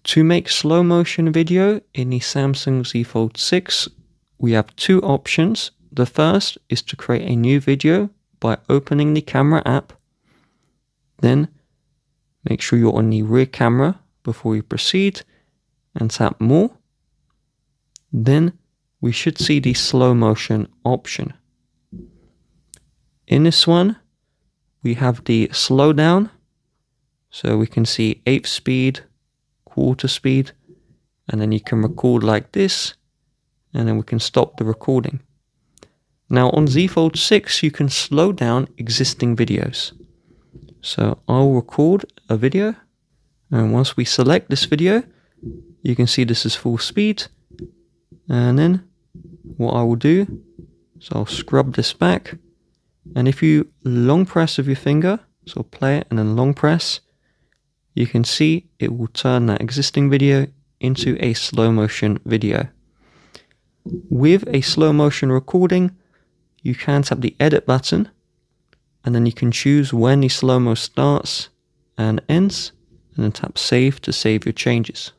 To make slow motion video in the Samsung Z Fold 6, we have two options. The first is to create a new video by opening the camera app. Then make sure you're on the rear camera before you proceed and tap more. Then we should see the slow motion option. In this one, we have the slowdown. So we can see 1/8 speed, 1/4 speed, and then you can record like this, and then we can stop the recording. Now on Z Fold 6, you can slow down existing videos. So I'll record a video, and once we select this video, you can see this is full speed. And then what I will do is I'll scrub this back, and if you long press with your finger, so play it and then long press, you can see it will turn that existing video into a slow motion video. With a slow motion recording, you can tap the edit button, and then you can choose when the slow-mo starts and ends, and then tap save to save your changes.